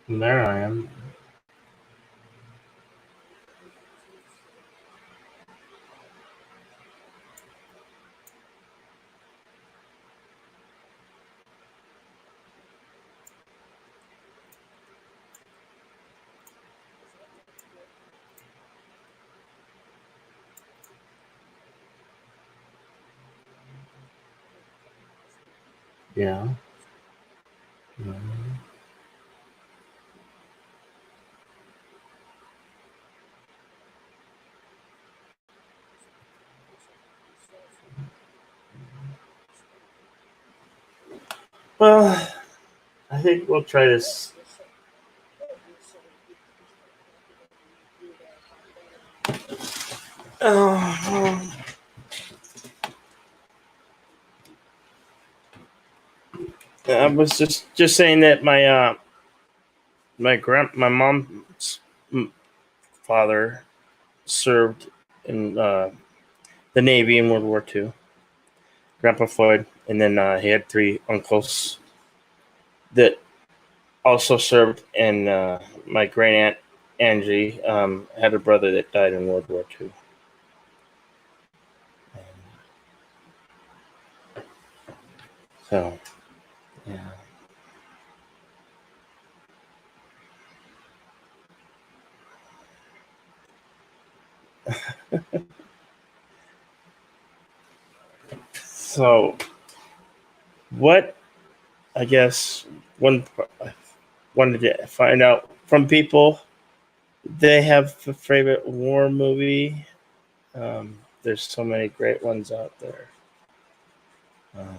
There I am. Yeah. Mhm. Well, I think we'll try this. Oh, I was just saying that my mom's father served in the Navy in World War II. Grandpa Floyd, and then he had three uncles that also served, and my great aunt Angie had a brother that died in World War II. So, yeah. So, what I guess one I wanted to find out from people, they have a favorite war movie. There's so many great ones out there. Uh,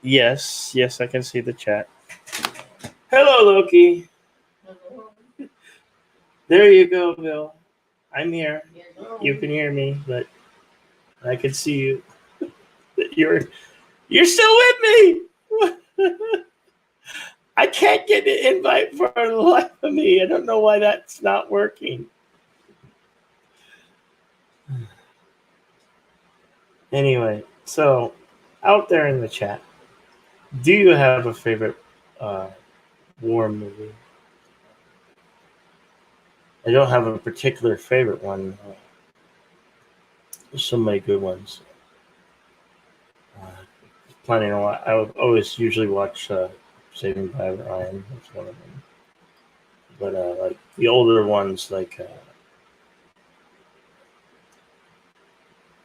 yes, I can see the chat. Hello, Loki. There you go, Bill. I'm here. You can hear me, but I can see you. You're still with me. I can't get an invite for the life of me. I don't know why that's not working. Anyway, so out there in the chat, do you have a favorite uh, war movie? I don't have a particular favorite one. There's so many good ones. Uh, Planning on. I would always usually watch Saving Private Ryan. That's one of them. But like the older ones, like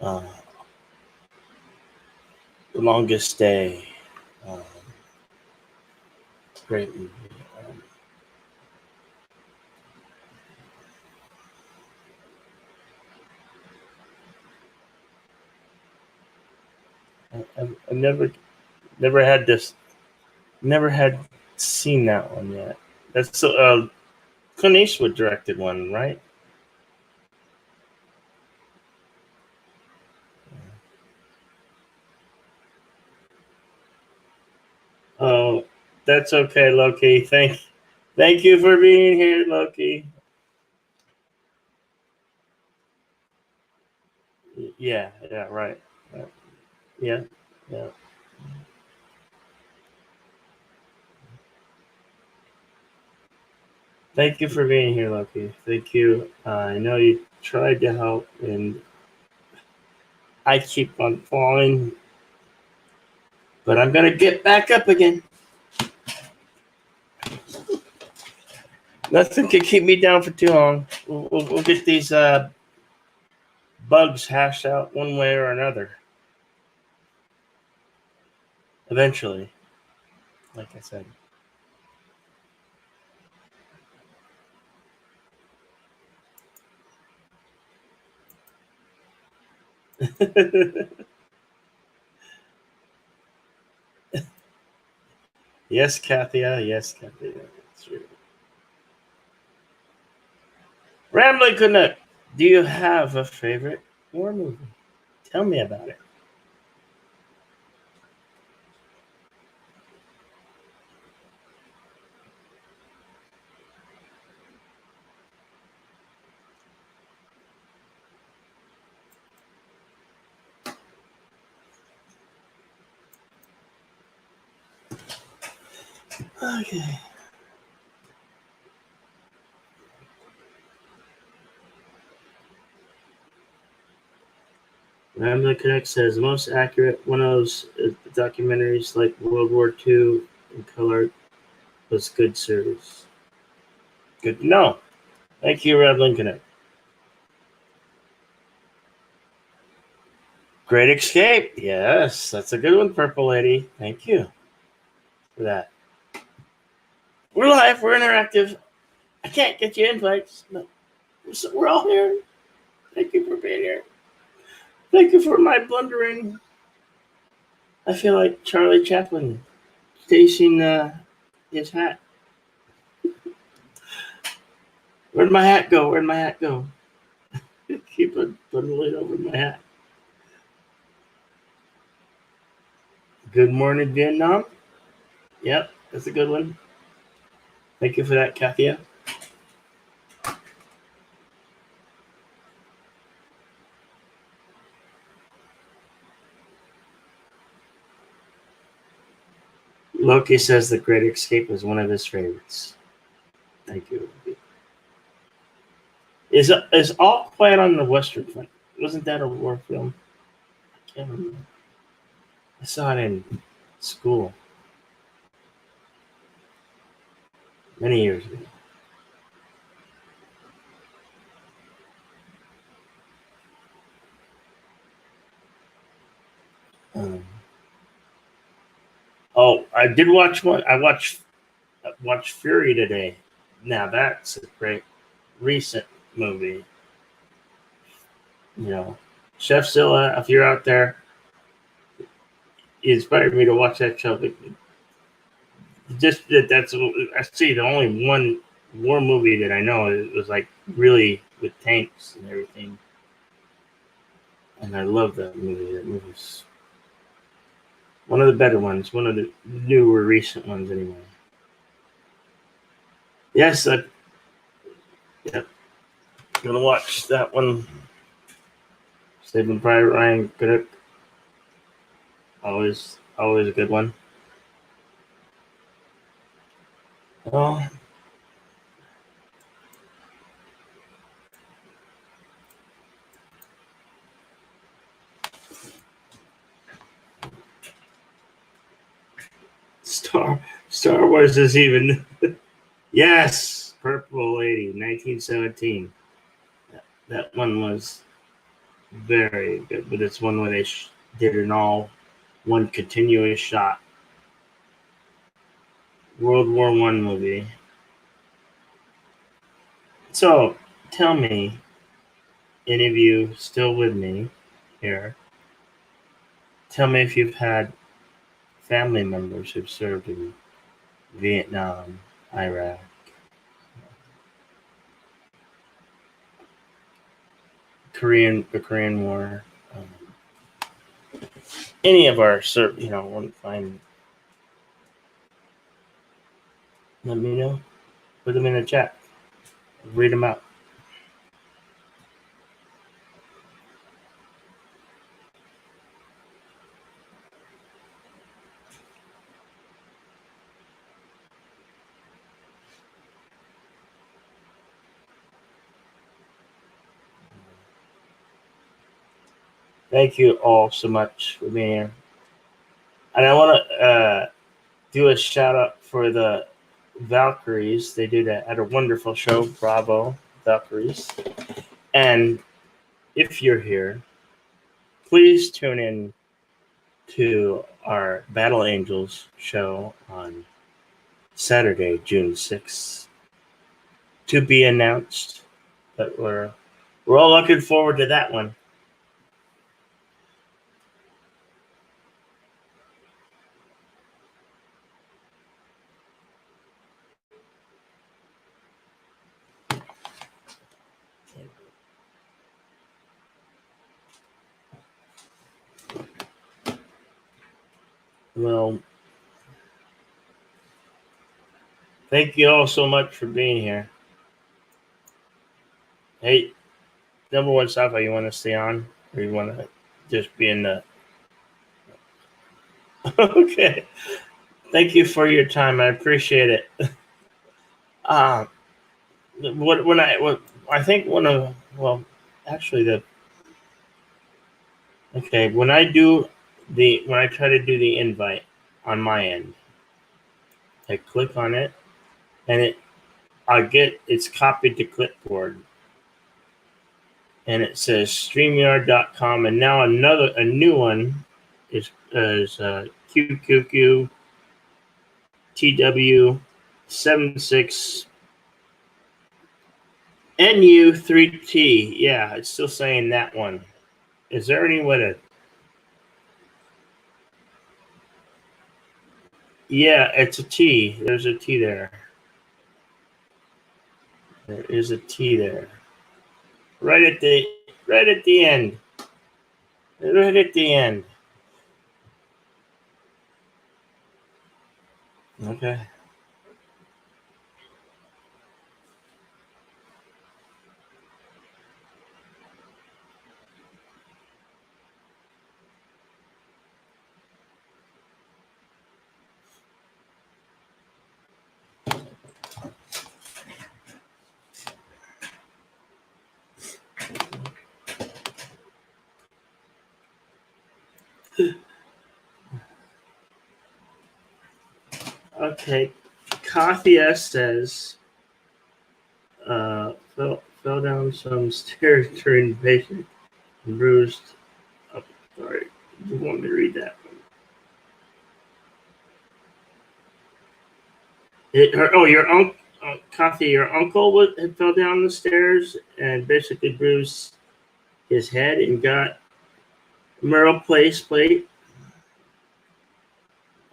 uh, The Longest Day. Um, Great movie. I've never had this. Never had seen that one yet. That's Clint Eastwood directed one, right? Oh, that's okay, Loki. Thank you for being here, Loki. Yeah, right. Yeah, yeah. Thank you for being here, Loki. Thank you. I know you tried to help, and I keep on falling, but I'm gonna get back up again. Nothing can keep me down for too long. We'll get these bugs hashed out one way or another eventually. Like I said. Yes, Kathia. Yes, Kathia. That's true. Rambling Canuck, do you have a favorite war movie? Tell me about it. Okay. Ramblin' Connect says most accurate one of those documentaries like World War II in color was good service. Good to know. Thank you, Ramblin' Connect. Great Escape. Yes, that's a good one, Purple Lady. Thank you for that. We're live. We're interactive. I can't get you invites, but we're all here. Thank you for being here. Thank you for my blundering. I feel like Charlie Chaplin chasing his hat. Where'd my hat go? Where'd my hat go? Keep it bundling over my hat. Good morning, Vietnam. Yep, that's a good one. Thank you for that, Kathia. Loki says The Great Escape is one of his favorites. Thank you. Is All Quiet on the Western Front? Wasn't that a war film? I can't remember. I saw it in school many years ago. I did watch one. I watched Fury today. Now that's a great recent movie. You know, Chef Zilla, if you're out there, he inspired me to watch that show. Just that's I see the only one war movie that I know. It was like really with tanks and everything, and I love that movie. That movie's one of the better ones, one of the newer recent ones, anyway. Yes, yep. Gonna watch that one. Saving Private Ryan, good. Always a good one. Oh, Star Wars is even. Yes, Purple Lady, 1917. That one was very good, but it's one where they did an all one continuous shot. World War One movie. So, tell me, any of you still with me here? Tell me if you've had family members who've served in Vietnam, Iraq, the Korean War. Any of our, wouldn't find. Let me know. Put them in the chat. Read them out. Thank you all so much for being here. And I want to do a shout out for the Valkyries. They had a wonderful show. Bravo, Valkyries. And if you're here, please tune in to our Battle Angels show on Saturday, June 6th. To be announced. But we're all looking forward to that one. Well, thank you all so much for being here. Hey, number one, Safa, you want to stay on? Or you want to just be in the... Okay. Thank you for your time. I appreciate it. Uh, I think one of actually when I try to do the invite on my end, I click on it and it's copied to clipboard and it says StreamYard.com, and now a new one is QQQ TW76 NU3T. Yeah, it's still saying that one. Is there any way to? Yeah, it's a T. There's a T there. There is a T there. Right at the end. Right at the end. Okay. Okay. Kathia says, fell down some stairs during the patient and bruised up. Sorry, you want me to read that one? Your uncle, Kathia, your uncle fell down the stairs and basically bruised his head and got Merle plate.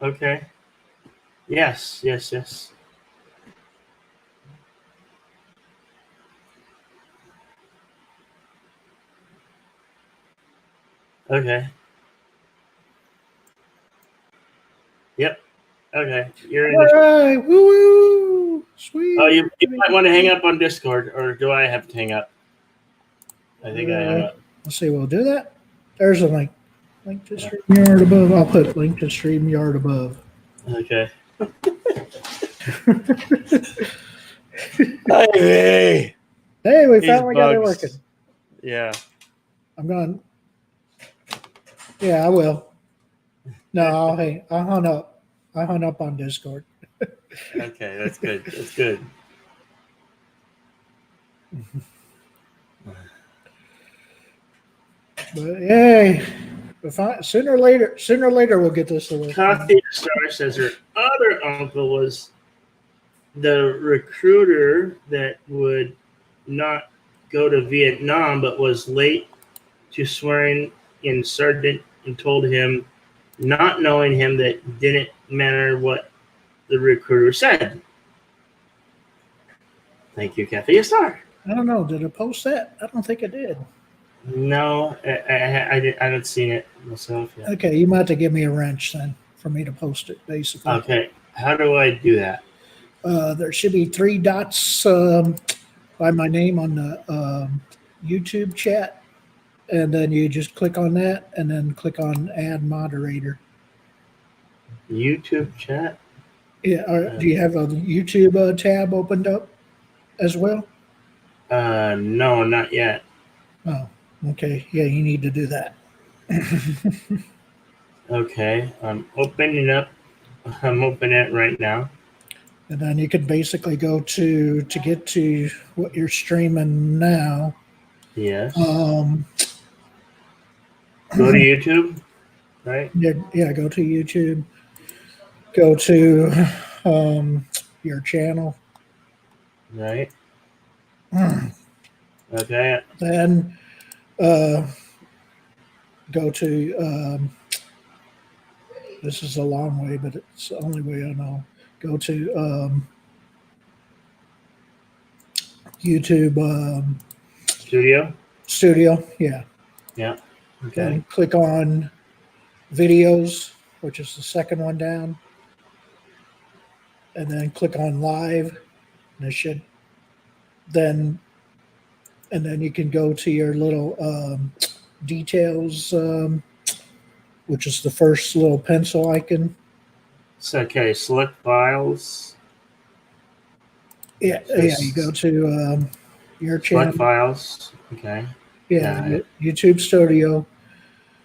Okay. Yes. Okay. Yep. Okay. You're in. All right. Woo woo. Sweet. Oh, you might want to hang up on Discord, or do I have to hang up? I think I hung up. Let's see. We'll do that. There's a link. Link to StreamYard above. I'll put link to StreamYard above. Okay. Hey, we finally got it working. Yeah. I'm going. Yeah, I will. No, I hung up. I hung up on Discord. Okay, that's good. That's good. But yay. Sooner or later, we'll get this to work. Kathia Star says her other uncle was the recruiter that would not go to Vietnam, but was late to swearing in sergeant and told him, not knowing him, that didn't matter what the recruiter said. Thank you, Kathia Star. I don't know. Did I post that? I don't think I did. No, I haven't seen it myself yet. Okay, you might have to give me a wrench then for me to post it, basically. Okay, how do I do that? There should be 3 dots by my name on the YouTube chat, and then you just click on that, and then click on Add Moderator. YouTube chat? Yeah. Do you have a YouTube tab opened up as well? No, not yet. Oh, okay. Yeah, you need to do that. Okay, I'm opening it right now. And then you can basically go to get to what you're streaming now. Yes. Go to YouTube, right? Yeah, go to YouTube. Go to your channel. Right. Okay. Then go to this is a long way, but it's the only way I know. Go to YouTube Studio, yeah. Yeah. Okay. And click on videos, which is the second one down, and then click on live, and it should then, and then you can go to your little details, which is the first little pencil icon. So, okay, select files. Yeah, you go to your channel. Select files. Okay. Yeah, YouTube Studio.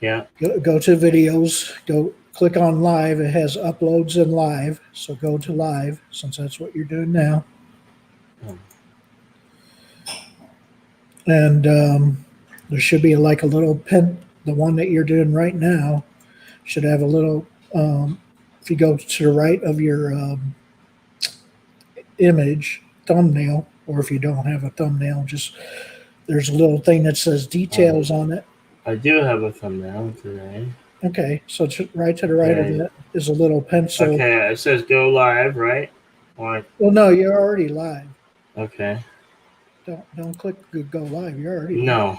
Yeah. Go to videos. Go click on live. It has uploads and live. So go to live since that's what you're doing now. Oh. And there should be like a little pen. The one that you're doing right now should have a little. If you go to the right of your image thumbnail, or if you don't have a thumbnail, just there's a little thing that says details on it. I do have a thumbnail today. Okay, so right to the right of it is a little pencil. Okay, it says go live, right? Well, no, you're already live. Okay. Don't click go live. You're already no.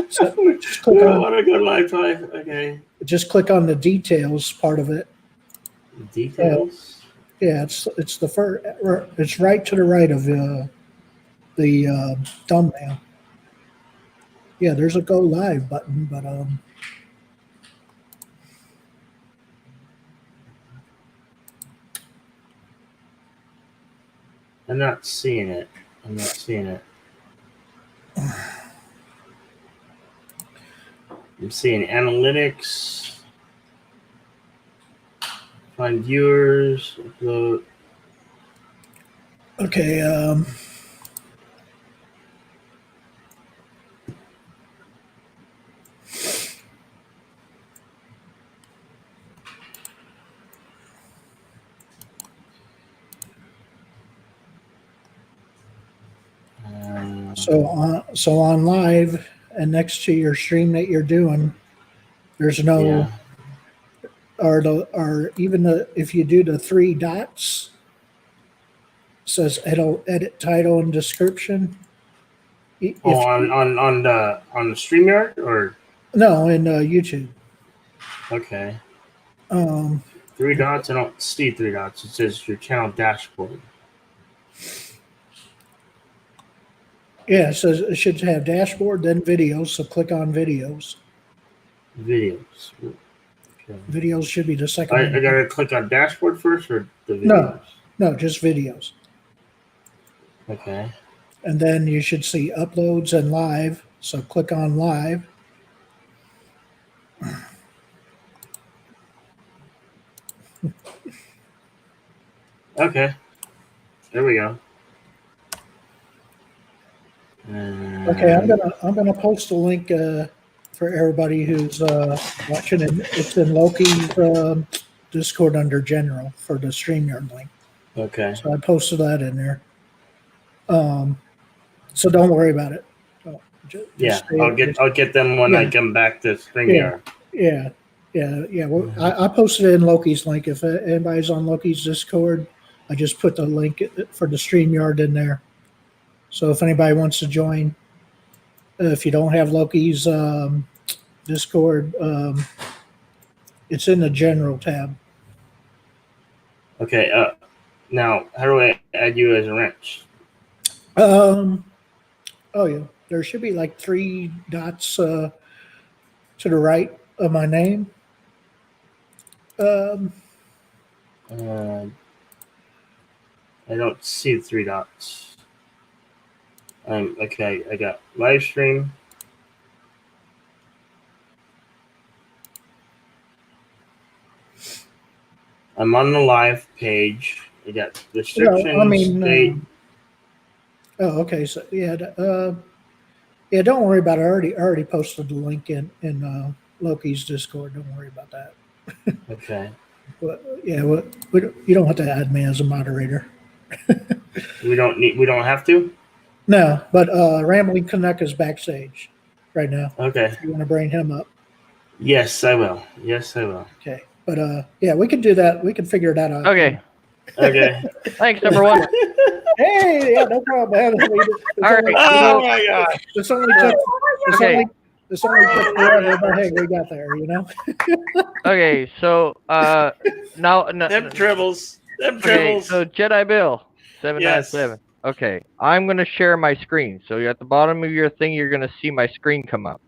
So just click on. Want to go live? Okay. Just click on the details part of it. Details. Yeah, it's the first. It's right to the right of the thumbnail. Yeah, there's a go live button, but I'm not seeing it. I'm seeing analytics. Find viewers. Upload. Okay. So on live and next to your stream that you're doing, there's no, or even if you do the three dots, says edit title and description. On the StreamYard or no, in YouTube. Okay. 3 dots. I don't see 3 dots. It says your channel dashboard. Yeah, it says it should have dashboard, then videos. So click on videos. Videos. Okay. Videos should be the second one. I gotta click on dashboard first or the videos? No, just videos. Okay. And then you should see uploads and live. So click on live. Okay. There we go. Okay, I'm gonna post a link for everybody who's watching it. It's in Loki's Discord under General for the StreamYard link. Okay. So I posted that in there. So don't worry about it. I'll get them when I come back to StreamYard. Yeah. Well, I posted it in Loki's link. If anybody's on Loki's Discord, I just put the link for the StreamYard in there. So if anybody wants to join, if you don't have Loki's Discord, it's in the General tab. Okay. Now, how do I add you as a wrench? Oh yeah, there should be like 3 dots to the right of my name. I don't see the 3 dots. Okay, I got live stream. I'm on the live page. I got restrictions. Date. Oh, okay. So yeah, don't worry about it. I already posted the link in Loki's Discord. Don't worry about that. Okay. But yeah, you don't have to add me as a moderator. We don't have to. No, but Rambling Canuck is backstage right now. Okay. If you want to bring him up. Yes, I will. Okay, but yeah, we can do that. We can figure that out. Okay. Thanks, number one. Hey, yeah, no problem, man. All right. Oh my God. This only took forever, but hey, we got there, you know. Okay, so now Them tribbles. Okay, so Jedi Bill 797. Okay, I'm gonna share my screen. So at the bottom of your thing, you're gonna see my screen come up.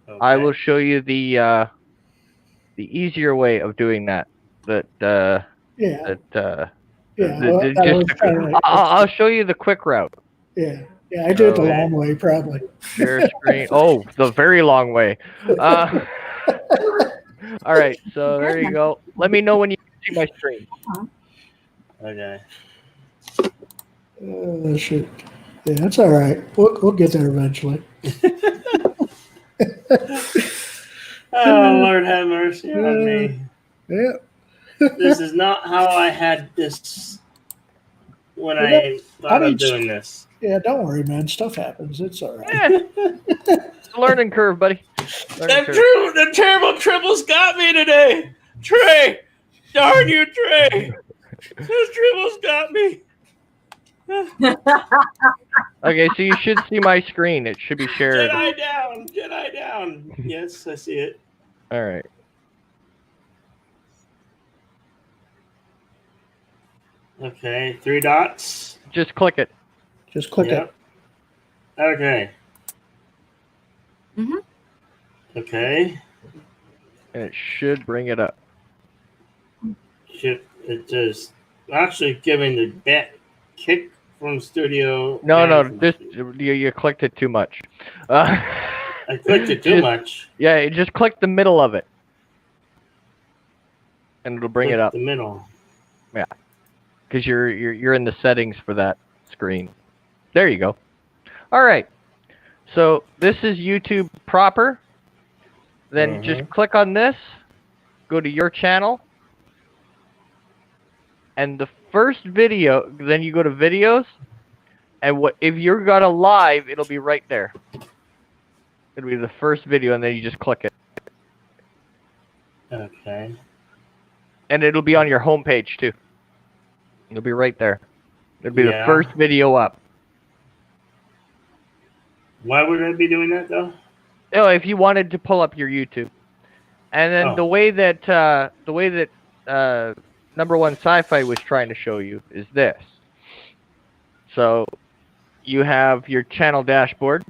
Okay. I will show you the easier way of doing that. That Yeah. That Yeah. Well, I was trying to, I'll show you the quick route. yeah. Yeah. I do it the long way, probably. Share screen. Oh, the very long way. All right. So there you go. Let me know when you see my screen. Okay. Shoot. Yeah, that's all right. We'll get there eventually. Oh, Lord have mercy on me. Yeah. This is not how I had this when Well, I thought of doing this. Yeah, don't worry, man. Stuff happens. It's all right. It's a learning curve, buddy. The terrible tribbles got me today. Trey, darn you, Trey. Those tribbles got me. Okay, so you should see my screen. It should be shared. Jedi down. Jedi down. Yes, I see it. All right. Okay, 3 dots. Just click it. Just click it. Okay. Mm-hmm. Okay. And it should bring it up. It just actually giving the back kick from studio. No, this you clicked it too much. I clicked it too much. Yeah, you just click the middle of it, and it'll bring it up. The middle. Yeah, because you're in the settings for that screen. There you go. All right. So this is YouTube proper. Then just click on this. Go to your channel. And the first video, then you go to videos, and if you're got a live, it'll be right there. It'll be the first video, and then you just click it. Okay. And it'll be on your homepage too. It'll be right there. It'll be the first video up. Why would I be doing that though? Oh, if you wanted to pull up your YouTube, and then the way that Number One Sci-Fi was trying to show you is this. So you have your channel dashboard.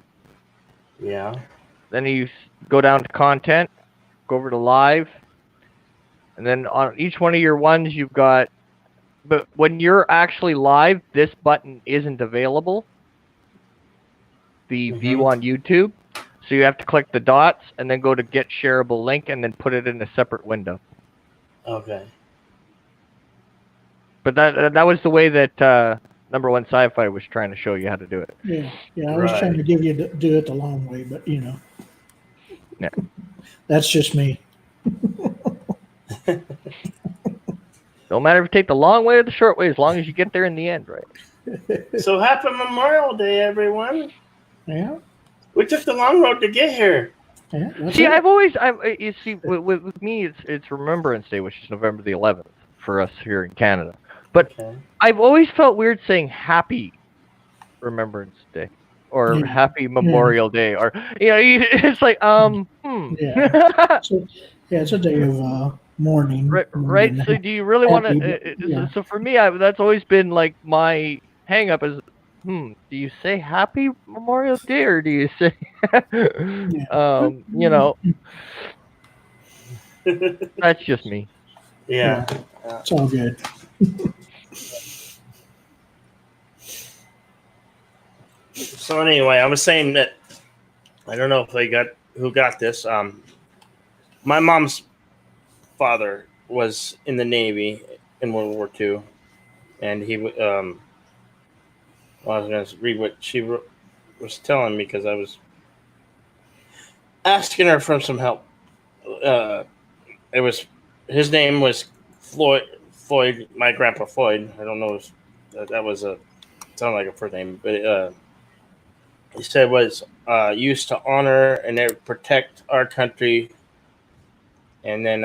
Yeah. Then you go down to content, go over to live, and then on each one of your ones you've got. But when you're actually live, this button isn't available. The view on YouTube. So you have to click the dots and then go to get shareable link and then put it in a separate window. Okay. But that was the way that Number One Sci-Fi was trying to show you how to do it. Yeah. I was trying to give you do it the long way, but Yeah. That's just me. Don't matter if you take the long way or the short way, as long as you get there in the end, right? So happy Memorial Day, everyone. Yeah. We took the long road to get here. Yeah. See, you see, with me, it's Remembrance Day, which is November the 11th for us here in Canada. But I've always felt weird saying Happy Remembrance Day or Happy Memorial Day, or it's like Yeah. It's a day of mourning. Right. So do you really want to? So for me, that's always been like my hang up is, do you say Happy Memorial Day or do you say, that's just me. Yeah. It's all good. So anyway, I was saying that I don't know if who got this. My mom's father was in the Navy in World War II, and he I was going to read what she was telling me because I was asking her for some help. His name was Floyd, my grandpa Floyd. I don't know if that was sounded like a first name, but he said was used to honor and protect our country, and then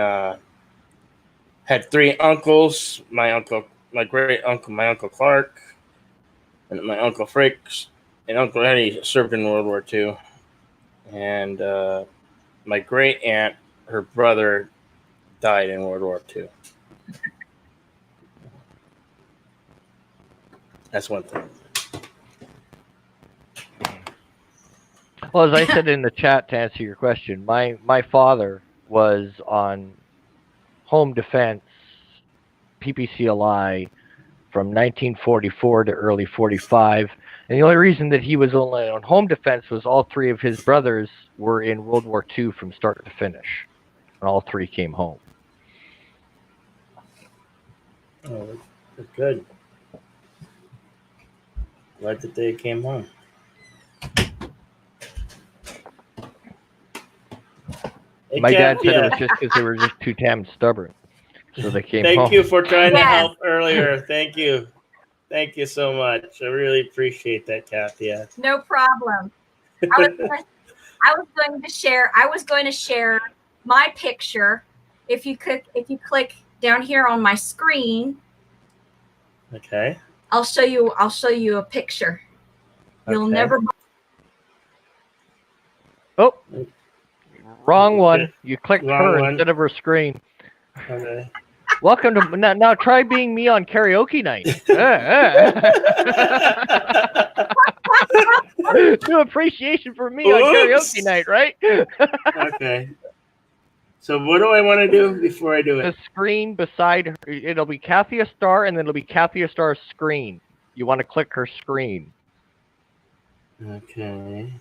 had 3 uncles. My great uncle, my uncle Clark, and my uncle Frakes, and Uncle Eddie served in World War II, and my great aunt, her brother, died in World War II. That's one thing. Well, as I said in the chat to answer your question, my father was on home defense PPCLI from 1944 to early 45. And the only reason that he was only on home defense was all three of his brothers were in World War II from start to finish. And all three came home. Oh, that's good. Glad that they came home. Hey, My dad said it yeah. was just because they were just too damn stubborn. So they came Thank home. you for trying to Yes. help earlier. Thank you. Thank you so much. I really appreciate that, Kathy. Yeah. No problem. I was going to share my picture. If you click down here on my screen, Okay. I'll show you a picture. You'll Okay. never. Oh, wrong one. You clicked Wrong her one. instead of her screen. Okay. Welcome to now. Try being me on karaoke night. No appreciation for me on karaoke night, right? Okay. So what do I want to do before I do The it? screen beside her, it'll be Kathy Star, and then it'll be Kathy Star's screen. You want to click her screen. Okay.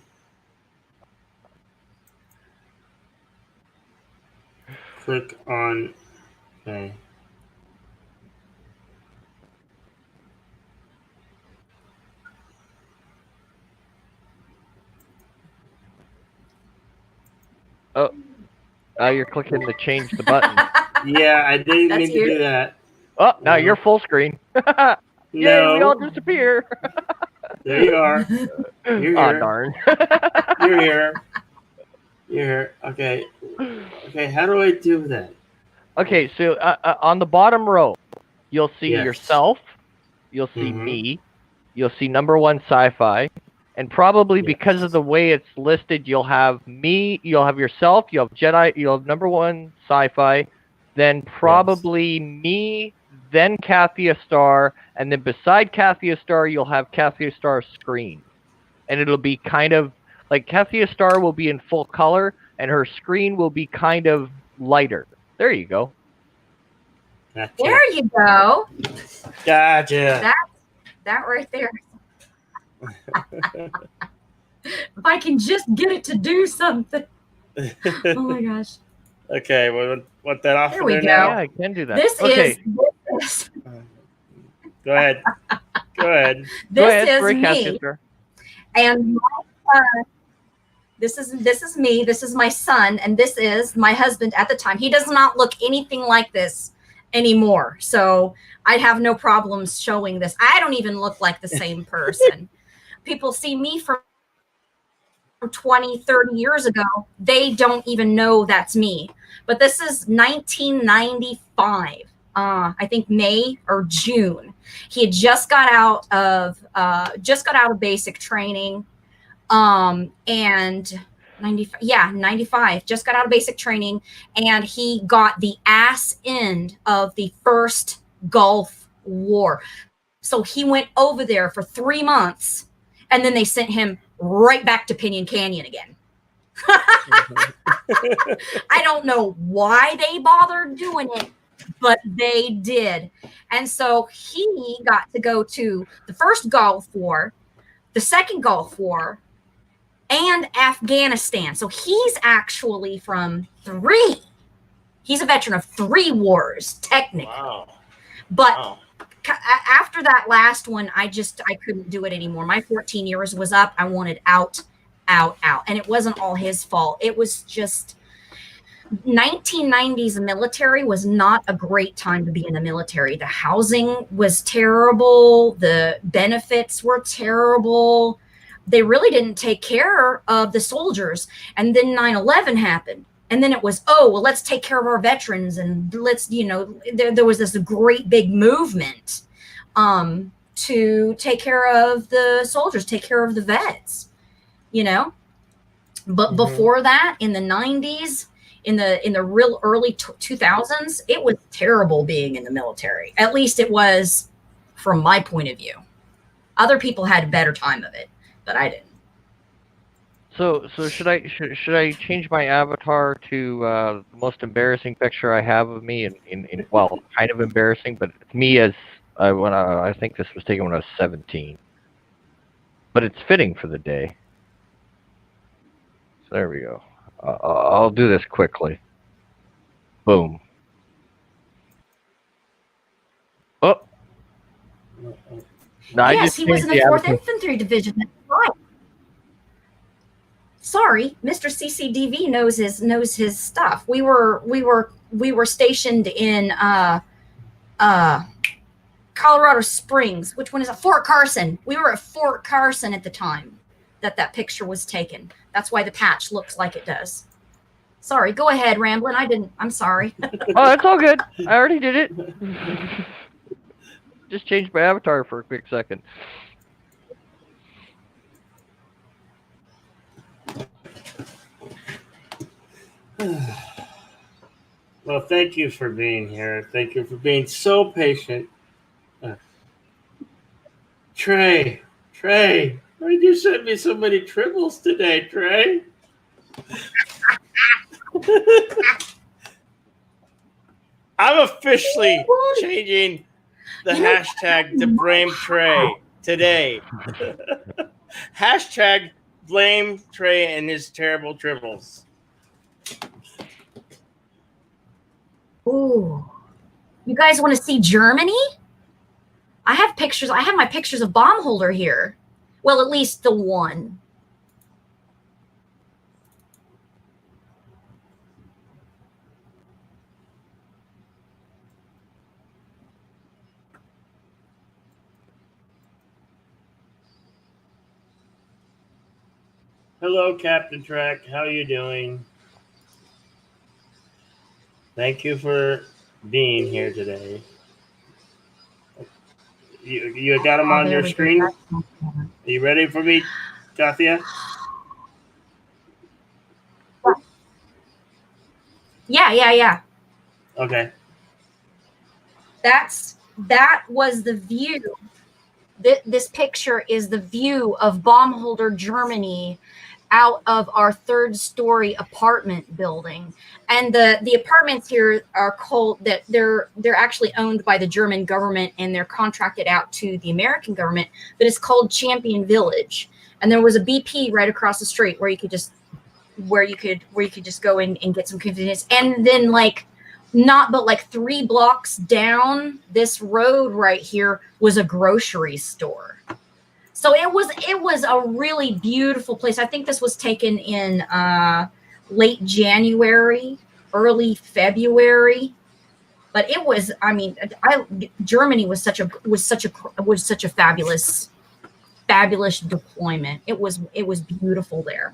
Click on. Okay. Oh, now you're clicking to change the button. Yeah, I didn't That's mean to you. do that. Oh, now you're full screen. Yay, we all No. disappear. There you are. You're Aw, here. darn. You're here. You're here. Okay. Okay. How do I do that? Okay, so on the bottom row, you'll see Yes. yourself, you'll see Mhm. me, you'll see number one sci-fi, and probably because of the way it's listed, you'll have me, you'll have yourself, you'll have Jedi, you'll have number one sci-fi, then probably me, then Kathy Star, and then beside Kathy Star, you'll have Kathy Star's screen. And it'll be kind of like Kathy Star will be in full color, and her screen will be kind of lighter. There you go. Gotcha. There you go. Gotcha. That right there. If I can just get it to do something. Oh my gosh. Okay, well, want that off There of we there go. now? Yeah, I can do that. This Okay. is Go ahead. Go ahead. Go this ahead, is break Kathy me. Star. And my son, this is me, this is my son, and this is my husband at the time. He does not look anything like this anymore. So I have no problems showing this. I don't even look like the same person. People see me from 20, 30 years ago. They don't even know that's me. But this is 1995. I think May or June. He had just got out of basic training. And 95, just got out of basic training, and he got the ass end of the first Gulf War. So he went over there for 3 months, and then they sent him right back to Pinyon Canyon again. I don't know why they bothered doing it, but they did. And so he got to go to the first Gulf War, the second Gulf War, and Afghanistan. So he's actually from 3. He's a veteran of 3 wars, technically. Wow. But Wow. after that last one, I couldn't do it anymore. My 14 years was up. I wanted out. And it wasn't all his fault. It was just 1990s military was not a great time to be in the military. The housing was terrible. The benefits were terrible. They really didn't take care of the soldiers. And then 9/11 happened. And then it was, oh, well, let's take care of our veterans. And let's, there was this great big movement to take care of the soldiers, take care of the vets, But before that, in the 90s, in the real early 2000s, it was terrible being in the military. At least it was from my point of view. Other people had a better time of it, but I didn't. So should I change my avatar to the most embarrassing picture I have of me in well, kind of embarrassing, but it's me as I think this was taken when I was 17. But it's fitting for the day. So there we go. I'll do this quickly. Boom. Oh. No, Yes, he was in the 4th Infantry Division. That's right. Sorry, Mr. CCDV knows his stuff. We were stationed in Colorado Springs. Which one is it? Fort Carson. We were at Fort Carson at the time that picture was taken. That's why the patch looks like it does. Sorry, go ahead, Ramblin'. I'm sorry. Oh, that's all good. I already did it. Just changed my avatar for a quick second. Well, thank you for being here. Thank you for being so patient. Trey, why did you send me so many tribbles today, Trey? I'm officially changing the hashtag to blame Trey today. Hashtag blame Trey and his terrible tribbles. Ooh. You guys want to see Germany? I have pictures. I have my pictures of bomb holder here. Well, at least the one. Hello, Captain Trek. How are you doing? Thank you for being here today. You got them on your screen? Are you ready for me, Kathia? Yeah. Okay. That was the view. This picture is the view of bomb holder Germany out of our 3rd-story apartment building. And the apartments here are called that they're actually owned by the German government and they're contracted out to the American government, but it's called Champion Village. And there was a BP right across the street where you could just go in and get some convenience. And then not but 3 blocks down this road right here was a grocery store. So it was a really beautiful place. I think this was taken in late January, early February, but it was. I mean, Germany was such a fabulous deployment. It was beautiful there.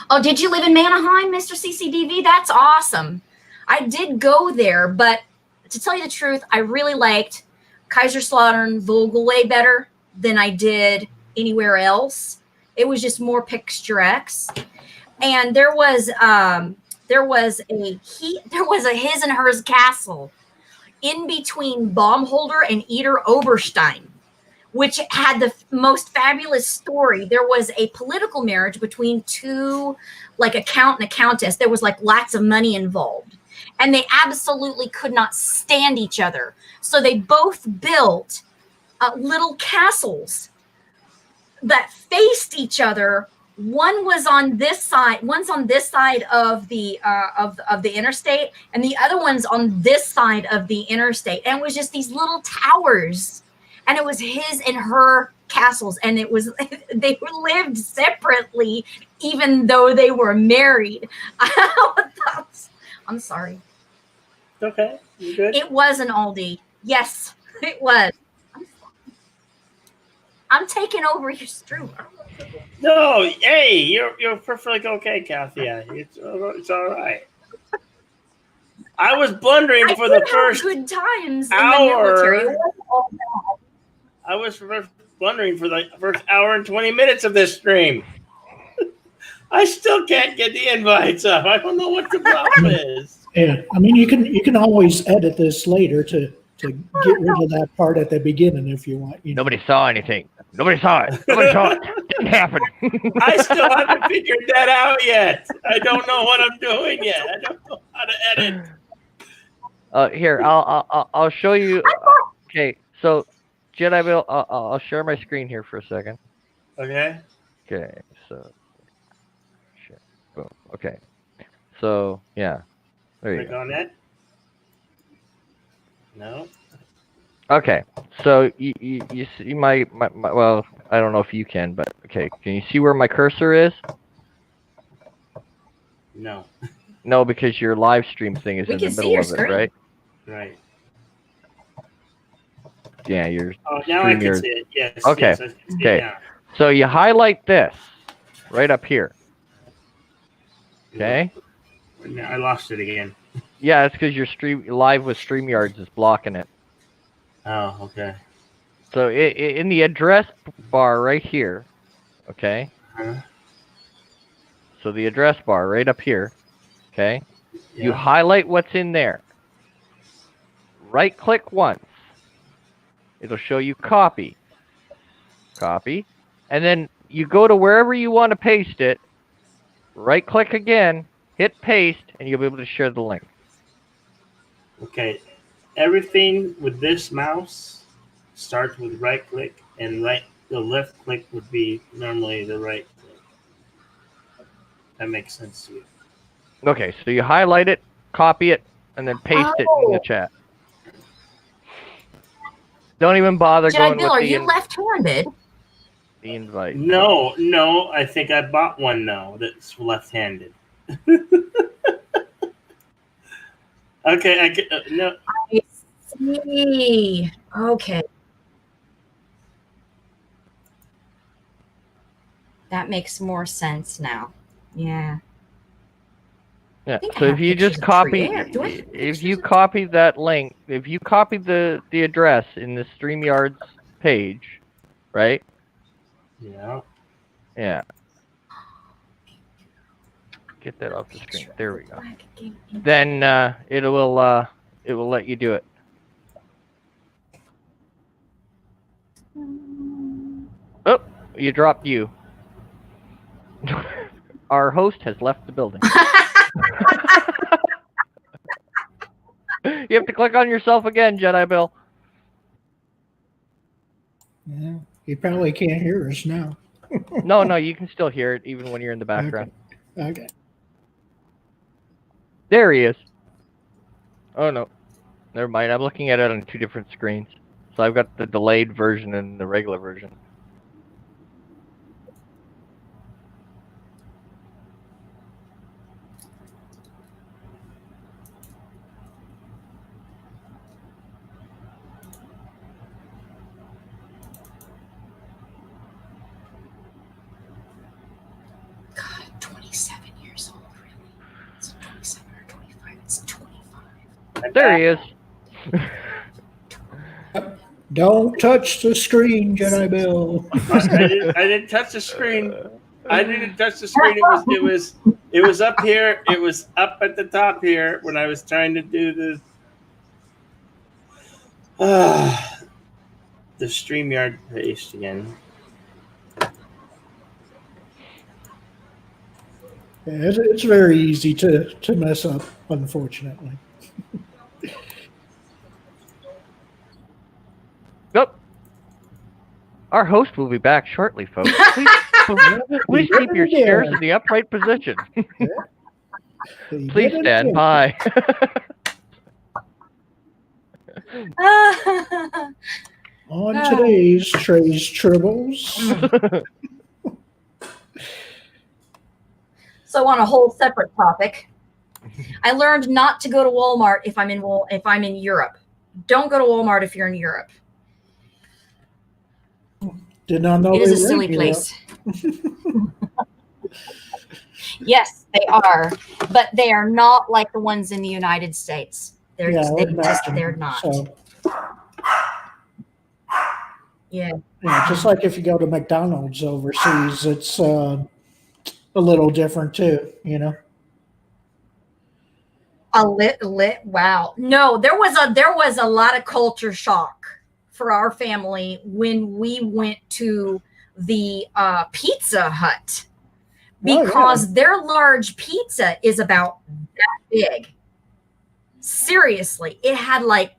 Oh, did you live in Manheim, Mr. CCDV? That's awesome. I did go there, but to tell you the truth, I really liked Kaiserslautern Vogelway better than I did anywhere else. It was just more picturesque. And there was a his and hers castle in between Baumholder and Eder Oberstein, which had the most fabulous story. There was a political marriage between two, a count and a countess. There was lots of money involved. And they absolutely could not stand each other. So they both built little castles that faced each other. One was on this side, one's on this side of the interstate, and the other one's on this side of the interstate. And it was just these little towers, and it was his and her castles, and it was they lived separately, even though they were married. I'm sorry. Okay, you good? It was an Aldi. Yes, it was. I'm taking over your stream. No, hey, you're perfectly okay, Kathia. It's all right. I was blundering for the first good times hour. In the military. It wasn't all bad. I was blundering for the first hour and 20 minutes of this stream. I still can't get the invites up. I don't know what the problem is. Yeah, I mean, you can always edit this later to get rid of that part at the beginning if you want. Nobody saw anything. Nobody saw it. Nobody saw it. Didn't happen. I still haven't figured that out yet. I don't know what I'm doing yet. I don't know how to edit. Here, I'll show you. Okay, so Jedi Bill, I'll share my screen here for a second. Okay. Okay, so share. Boom. Okay, so yeah, there you Click go. on it. No. Okay, so you see my well, I don't know if you can, but okay, can you see where my cursor is? No. No, because your live stream thing is We in the can see middle your of it, screen. right? Right. Yeah, your Oh, now I can StreamYard. see it. Yes. Okay. Yes, I can see Okay. it now. So you highlight this right up here. Okay. Now I lost it again. Yeah, it's because your stream live with StreamYards is blocking it. Oh, okay. So in the address bar right here, okay? Huh? So the address bar right up here, okay? You Yeah. highlight what's in there. Right click once. It'll show you copy. Copy. And then you go to wherever you want to paste it. Right click again, hit paste, and you'll be able to share the link. Okay. Everything with this mouse starts with right click, and the left click would be normally the right click. That makes sense to me. Okay, so you highlight it, copy it, and then paste it in the chat. Don't even bother Jedi going Bill, with are you left-handed? the invite. No. I think I bought one now that's left-handed. Okay, I can, no. I see. Okay. That makes more sense now. Yeah. Yeah. think I So have if you pictures just of copy, tree. Do I have if pictures you of- copy that link, if you copy the address in the StreamYards page, right? Yeah. Yeah. Get that off the screen. There we go. Then it will let you do it. Oh, you dropped you. Our host has left the building. You have to click on yourself again, Jedi Bill. Yeah, he probably can't hear us now. No, you can still hear it even when you're in the background. Okay. There he is. Oh no, never mind. I'm looking at it on two different screens. So I've got the delayed version and the regular version. God, 27 years old, really? It's 27 or 25. It's 25. There he is. Don't touch the screen, Jedi Bill. I didn't touch the screen. I didn't touch the screen. It was up here. It was up at the top here when I was trying to do the StreamYard paste again. Yeah, it's very easy to mess up, unfortunately. Nope. Our host will be back shortly, folks. Please keep your chairs in the upright position. Please stand by. On today's Trey's Tribbles. So on a whole separate topic, I learned not to go to Walmart if I'm in Europe. Don't go to Walmart if you're in Europe. Did not know It is a they were silly in place. Yes, they are, but they are not like the ones in the United States. They're Yeah, they're not. So, Yeah. yeah, just like if you go to McDonald's overseas, it's a little different too, you know. Wow. No, there was a lot of culture shock for our family when we went to the Pizza Hut, because their large pizza is about that big. Seriously, it had like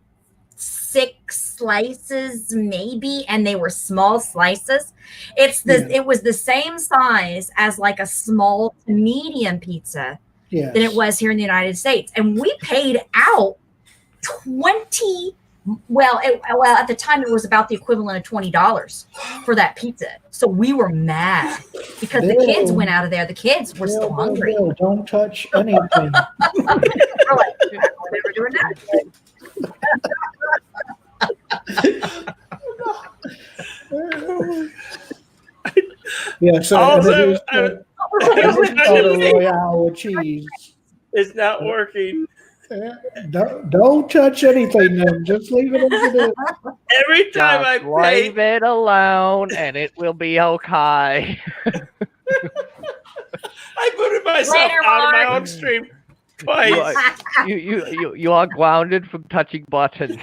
6 slices maybe, and they were small slices. It was the same size as like a small to medium pizza than it was here in the United States, and we paid out 20. Well, at the time it was about the equivalent of $20 for that pizza. So we were mad because the kids went out of there. The kids were still hungry. Bill, don't touch anything. We're like, we're never doing that again. So Also, Royale with cheese. It's not working. Don't touch anything, then. Just leave it as it is. Every time I pay, leave it alone, and it will be okay. I put myself out of my own stream twice. You are grounded from touching buttons.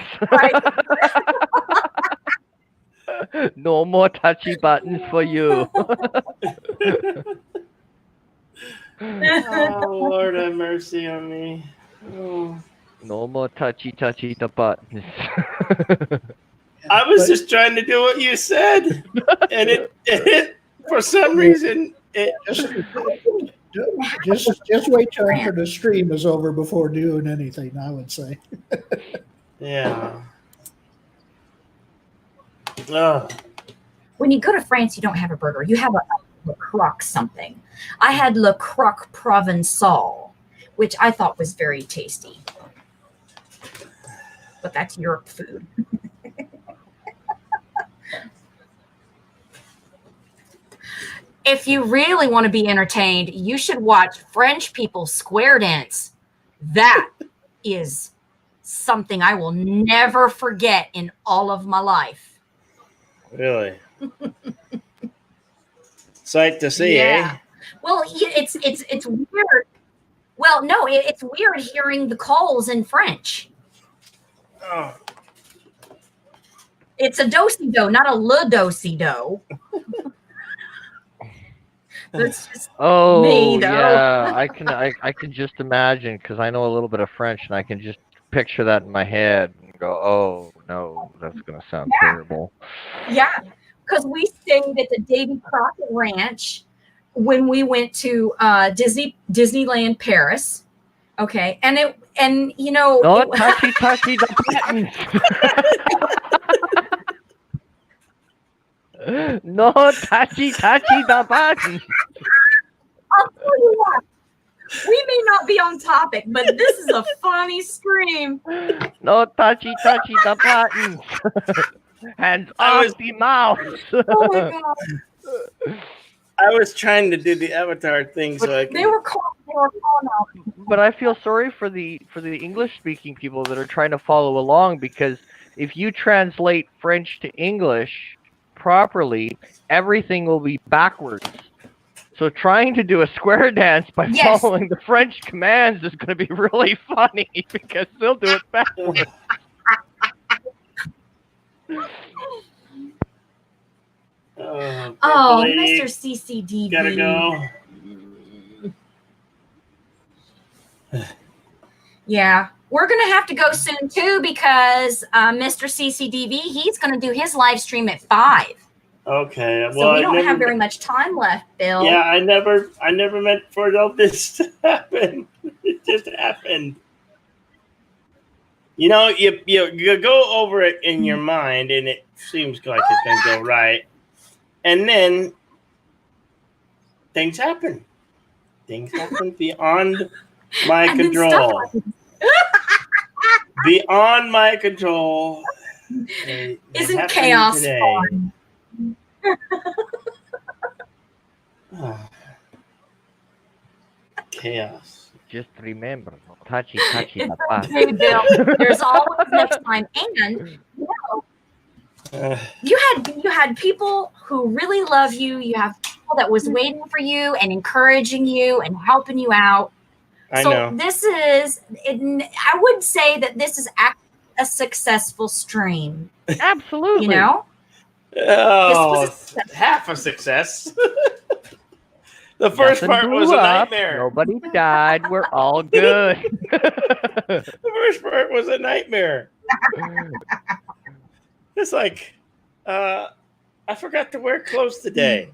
No more touchy buttons for you. Oh, Lord have mercy on me. Oh. No more touchy the buttons. I was just trying to do what you said, and it for some reason just wait till after the stream is over before doing anything, I would say. Yeah. When you go to France, you don't have a burger. You have a Le Croc something. I had Le Croc Provençal, which I thought was very tasty. But that's Europe food. If you really want to be entertained, you should watch French people square dance. That is something I will never forget in all of my life. Really? Sight to see, eh? Well, it's weird. Well, no, it's weird hearing the calls in French. Oh. It's a do-si-do, not a le do-si-do. That's just me, though. Yeah, I can just imagine, because I know a little bit of French, and I can just picture that in my head and go, oh no, that's gonna sound terrible. Yeah, because we stayed at the Davy Crockett Ranch when we went to Disneyland Paris. Okay, and you know, no touchy the buttons. No touchy the buttons. I'll tell you what. We may not be on topic, but this is a funny stream. No touchy the buttons. Hands off the mouse. Oh my god. I was trying to do the avatar thing, so I could... They were calling out. But I feel sorry for the English speaking people that are trying to follow along, because if you translate French to English properly, everything will be backwards. So trying to do a square dance by following the French commands is going to be really funny, because they'll do it backwards. Oh, Mr. CCDV. Gotta go. Yeah, we're going to have to go soon, too, because Mr. CCDV, he's going to do his live stream at 5. Okay. Well, so we don't have very much time left, Bill. Yeah, I never meant for all this to happen. It just happened. You know, you go over it in your mind, and it seems like it's going to go right. And then things happen. Things happen beyond my control. Beyond my control. Isn't chaos fun? Chaos. Just remember, touchy the buttons. Okay, Bill. There's always next time, and you had people who really love you. You have people that was waiting for you and encouraging you and helping you out. I know. This is, I would say that this is a successful stream. Absolutely. You know? Oh, This was half a success. The first Nothing part was blew a up. nightmare. Nobody died. We're all good. The first part was a nightmare. It's like, I forgot to wear clothes today.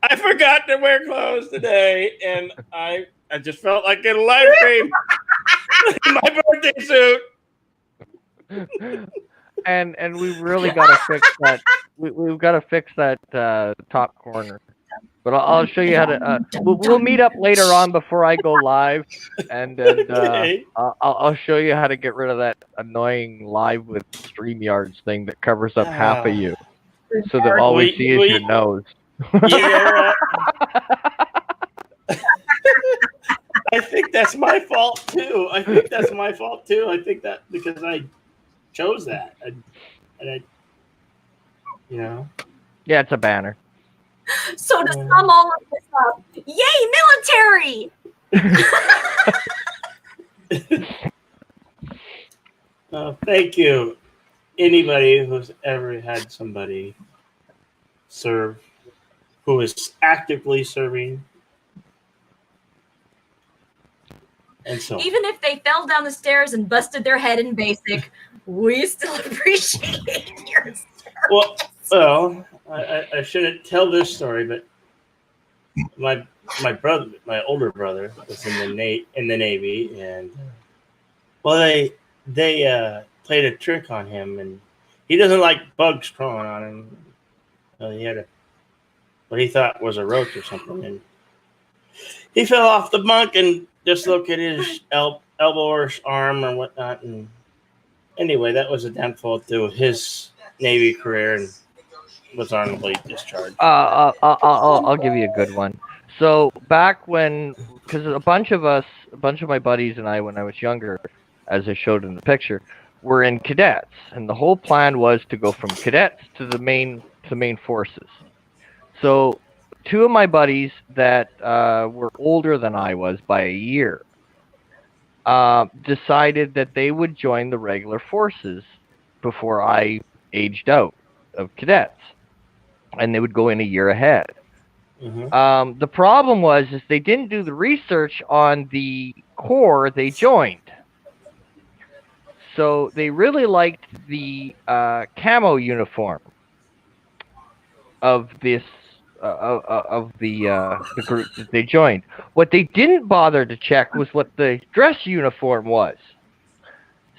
I forgot to wear clothes today, and I just felt like getting a live stream in my birthday suit. And we've really got to fix that. We've got to fix that top corner. But I'll show you how to. We'll meet up later on before I go live, and Okay. I'll show you how to get rid of that annoying live with StreamYards thing that covers up half of you, so that all we see is your nose. Yeah. I think that's my fault too. I think that because I chose that, and I, you know. Yeah, it's a banner. So to sum all of this up, yay, military! Thank you. Anybody who's ever had somebody serve, who is actively serving, and so Even if they fell down the stairs and busted their head in basic, we still appreciate your service. Well, I shouldn't tell this story, but my older brother, was in the Navy, and they played a trick on him, and he doesn't like bugs crawling on him. He had what he thought was a roach or something, and he fell off the bunk and dislocated his elbow or arm or whatnot. And anyway, that was a downfall to his Navy career, and was honorably discharged. I'll give you a good one. So back when, because a bunch of my buddies and I, when I was younger, as I showed in the picture, were in cadets, and the whole plan was to go from cadets to the main forces. So two of my buddies that were older than I was by a year decided that they would join the regular forces before I aged out of cadets, and they would go in a year ahead. Mm-hmm. The problem was they didn't do the research on the corps they joined. So they really liked the camo uniform of this of the group that they joined. What they didn't bother to check was what the dress uniform was.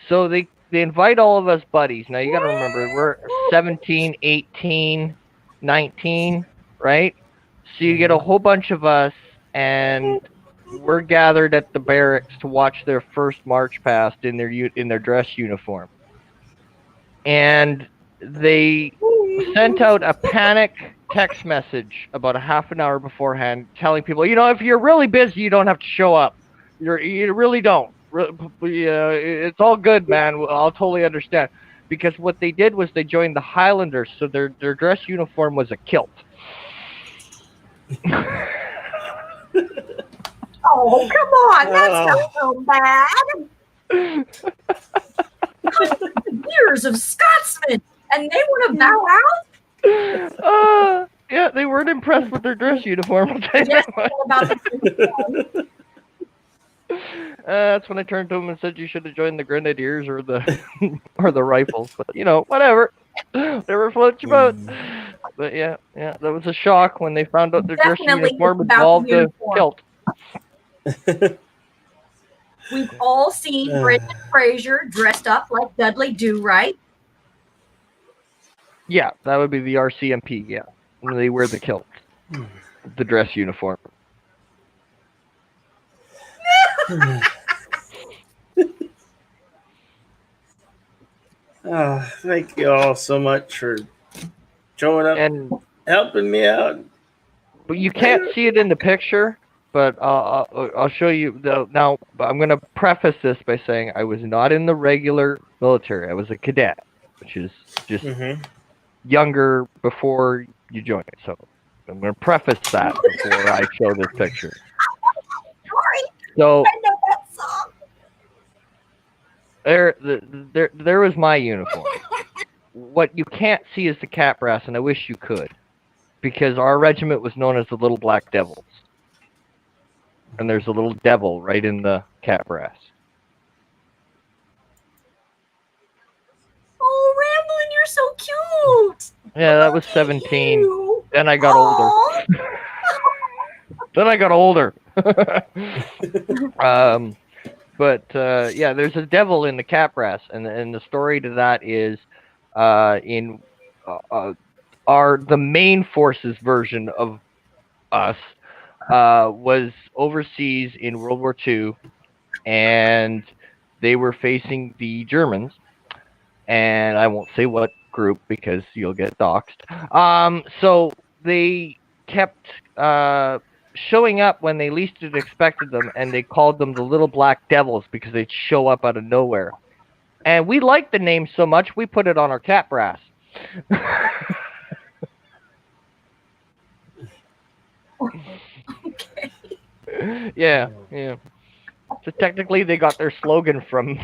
So they invite all of us buddies. Now you got to remember, we're 17, 18, 19, right? So you get a whole bunch of us, and we're gathered at the barracks to watch their first march past in their dress uniform. And they sent out a panic text message about a half an hour beforehand, telling people, if you're really busy, you don't have to show up. You really don't. It's all good, man. I'll totally understand. Because what they did was they joined the Highlanders, so their dress uniform was a kilt. Oh, come on. That's not so bad. Years of Scotsmen, and they want to bow out? Yeah, they weren't impressed with their dress uniform. That's when I turned to them and said you should have joined the Grenadiers or the Rifles. But whatever. Never float your boat. But yeah, that was a shock when they found out their dress uniform involved a kilt. We've all seen Brendan Fraser dressed up like Dudley Do-Right. Yeah, that would be the RCMP. Yeah, when they wear the kilt, the dress uniform. Thank you all so much for showing up and helping me out. But you can't see it in the picture, but I'll show you. Now, I'm going to preface this by saying I was not in the regular military. I was a cadet, which is just younger before you join. So I'm going to preface that before I show this picture. Sorry, So I know that song. There was my uniform. What you can't see is the cat brass, and I wish you could, because our regiment was known as the Little Black Devils, and there's a little devil right in the cat brass. Oh, Ramblin', you're so cute. Yeah, that was Look at 17. you. Then I got older. Then I got older. But yeah, there's a devil in the cat brass, and the story to that is in the main forces version of us was overseas in World War II, and they were facing the Germans, and I won't say what group because you'll get doxxed. So they kept showing up when they least expected them, and they called them the Little Black Devils because they'd show up out of nowhere. And we liked the name so much, we put it on our cat brass. Okay. Yeah. So technically, they got their slogan from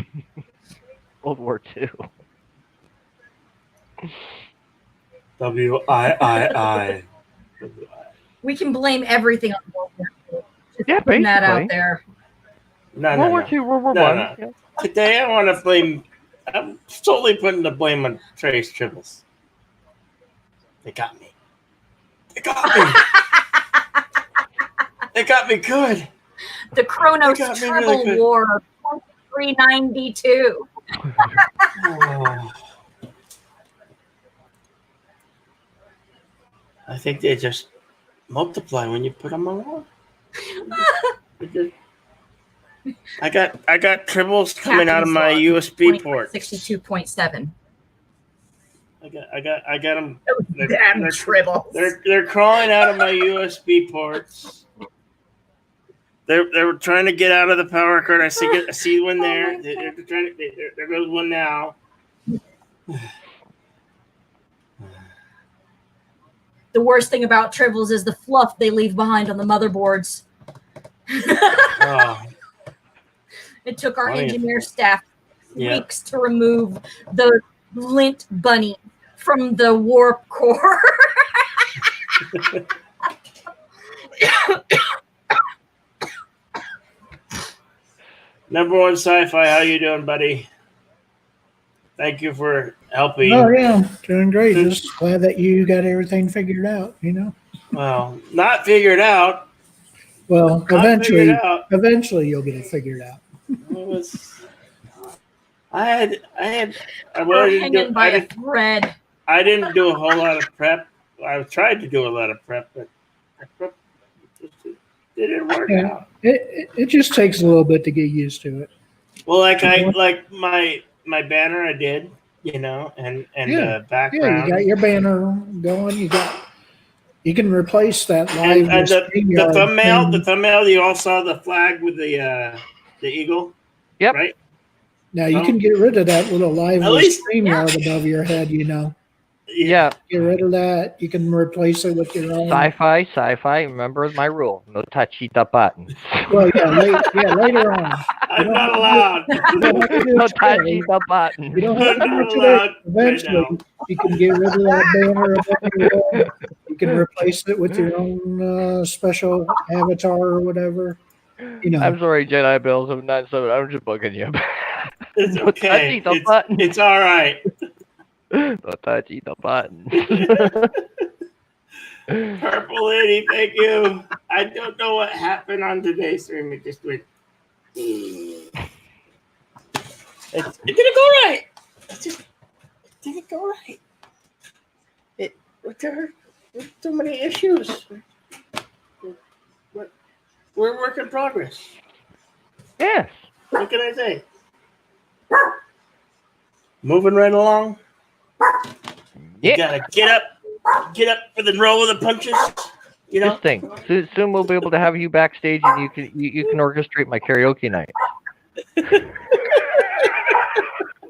World War II. WIII. We can blame everything on World War II. Just Yeah, putting that out basically. there. No, World War II, World War No, One. no. Yeah. Today I want to blame. I'm solely putting the blame on Trace Tribbles. They got me. They got me. They got me good. The Kronos They got me Tribble really good. War of 2392. Oh. I think they just multiply when you put them on. I got tribbles coming out of my USB ports. 62.7. I got them. Damn tribbles. They're crawling out of my USB ports. They're trying to get out of the power cord. I see one there. They're trying to, there goes one now. The worst thing about tribbles is the fluff they leave behind on the motherboards. Oh. It took our Funny. engineer staff Yeah. weeks to remove the lint bunny from the warp core. Number one sci-fi, how you doing, buddy? Thank you for helping. Oh yeah, doing great. Just glad that you got everything figured out. Well, not figured out. Well, Not figured out. eventually you'll get it figured out. It was. I We're didn't hanging by a thread. I didn't do a whole lot of prep. I tried to do a lot of prep, but it didn't work out. It just takes a little bit to get used to it. Well, like my banner, I did, and the background. Yeah, you got your banner going. You can replace that live. And the thumbnail. You all saw the flag with the eagle. Yep. Right. Now you can get rid of that little live At least- StreamYard above your head. Yeah. Get rid of that. You can replace it with your own. Sci-fi. Remember my rule: no touchy the button. Well, later on. I'm not allowed. No touchy the button. You don't have to do I'm it not today. allowed Eventually, right now. you can get rid of that banner above your head. You can replace it with your own special avatar or whatever. I'm sorry, Jedi Bill 797. I'm just bugging you. It's No okay. touchy the button. It's all right. No touchy the button. Purple Lady, thank you. I don't know what happened on today's stream. It just went. It didn't go right. It didn't go right. There were too many issues. We're a work in progress. Yes. What can I say? Moving right along. You gotta get up for the roll of the punches. This thing. Soon we'll be able to have you backstage, and you can orchestrate my karaoke night.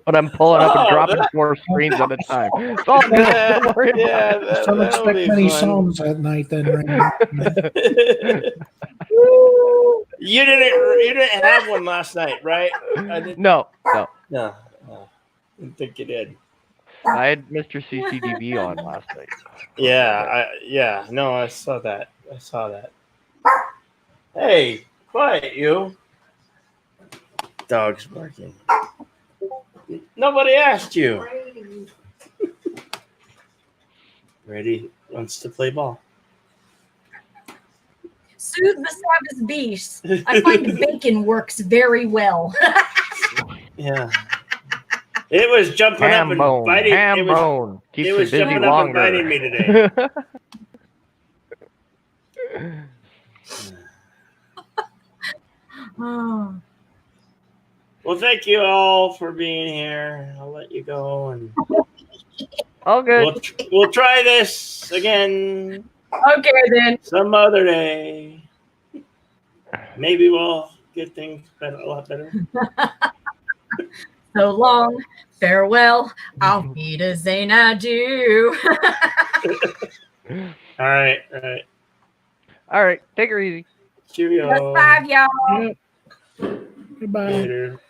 But I'm pulling up and dropping 4 screens at a time. It's all good. Don't worry about it. Don't expect many songs that night then, Randy. You didn't have one last night, right? I didn't. No. No, didn't think you did. I had Mr. CCTV on last night. Yeah. No, I saw that. Hey, quiet, you. Dog's barking. Nobody asked you. Brady wants to play ball. Soothe the savage beast. I find bacon works very well. Yeah. It was jumping up and biting. Ham bone. Keeps it was busy jumping longer. up and biting me today. Oh. Well, thank you all for being here. I'll let you go, and All good. we'll try this again Okay then. some other day. Maybe we'll get things a lot better. So long, farewell. Auf Wiedersehen, adieu. All right. All right. Take her easy. Cheerio. Plus 5, y'all. Goodbye. Later.